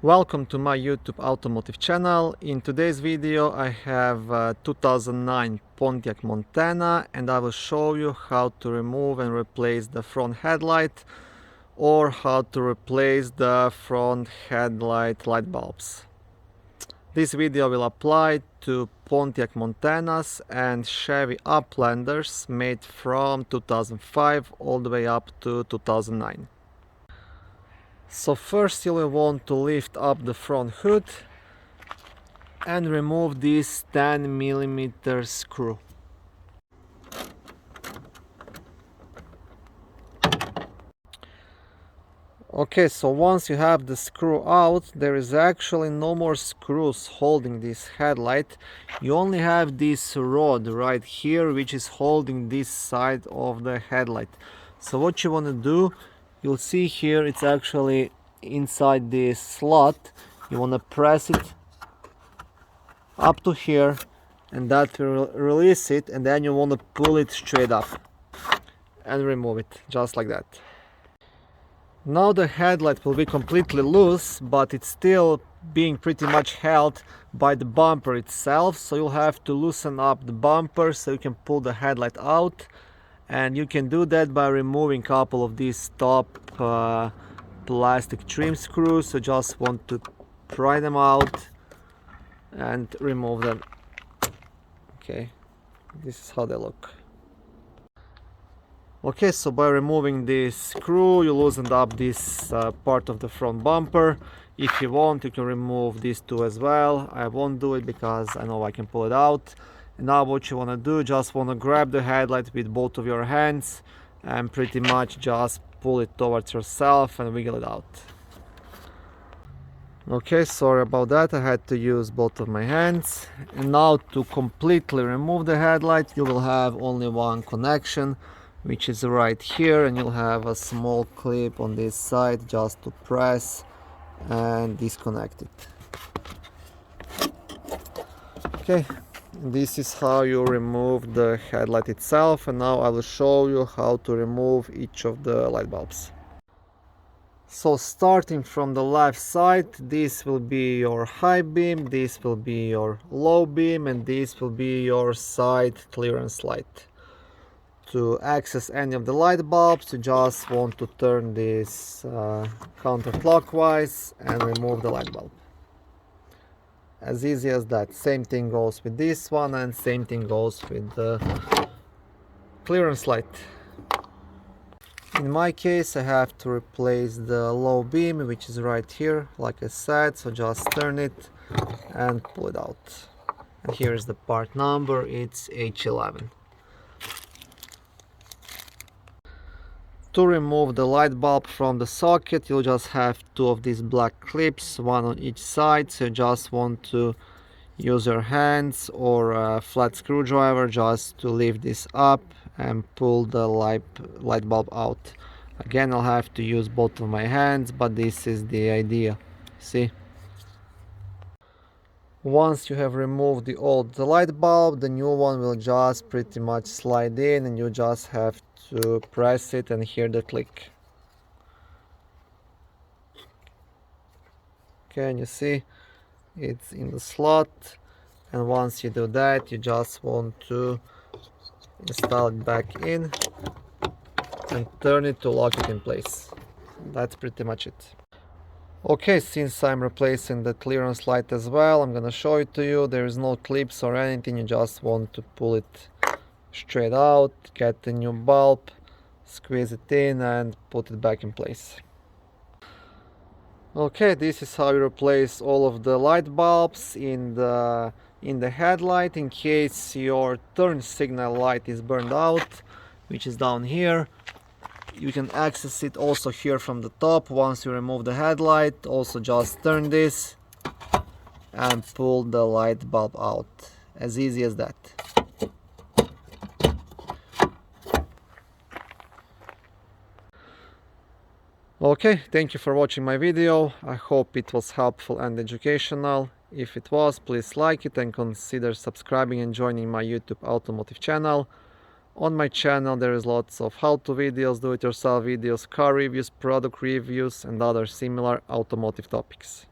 Welcome to my YouTube automotive channel. In today's video I have a 2009 Pontiac Montana and I will show you how to remove and replace the front headlight or how to replace the front headlight light bulbs. This video will apply to Pontiac Montanas and Chevy Uplanders made from 2005 all the way up to 2009. So first you will want to lift up the front hood and remove this 10mm screw. Okay, so once you have the screw out, there is actually no more screws holding this headlight. You only have this rod right here which is holding this side of the headlight. So what you want to do, you'll see here it's actually inside this slot. You want to press it up to here and that will release it, and then you want to pull it straight up and remove it just like that. Now the headlight will be completely loose, but it's still being pretty much held by the bumper itself, so you'll have to loosen up the bumper so you can pull the headlight out. And you can do that by removing a couple of these top plastic trim screws. So just want to pry them out and remove them. Okay, this is how they look. Okay, so by removing this screw you loosened up this part of the front bumper. If you want, you can remove these two as well. I won't do it because I know I can pull it out. And now what you want to do, just want to grab the headlight with both of your hands and pretty much just pull it towards yourself and wiggle it out. Okay, sorry about that, I had to use both of my hands. And now to completely remove the headlight, you will have only one connection, which is right here, and you'll have a small clip on this side just to press and disconnect it. Okay, this is how you remove the headlight itself, and now I will show you how to remove each of the light bulbs. So starting from the left side, this will be your high beam, this will be your low beam, and this will be your side clearance light. To access any of the light bulbs, you just want to turn this counterclockwise and remove the light bulb. As easy as that. Same thing goes with this one, and same thing goes with the clearance light. In my case I have to replace the low beam, which is right here like I said, so just turn it and pull it out. And here's the part number, it's H11. To remove the light bulb from the socket, you'll just have two of these black clips, one on each side. So you just want to use your hands or a flat screwdriver just to lift this up and pull the light bulb out. Again, I'll have to use both of my hands, but this is the idea. See? Once you have removed the old light bulb, the new one will just pretty much slide in, and you just have to press it and hear the click. Okay, and you see it's in the slot, and once you do that you just want to install it back in and turn it to lock it in place. That's pretty much it. Okay, since I'm replacing the clearance light as well, I'm gonna show it to you. There is no clips or anything, you just want to pull it straight out, get the new bulb, squeeze it in and put it back in place. Okay, this is how you replace all of the light bulbs in the headlight. In case your turn signal light is burned out, which is down here, you can access it also here from the top. Once you remove the headlight, also just turn this and pull the light bulb out. As easy as that. Okay, thank you for watching my video. I hope it was helpful and educational. If it was, please like it and consider subscribing and joining my YouTube automotive channel. On my channel there is lots of how-to videos, do-it-yourself videos, car reviews, product reviews and other similar automotive topics.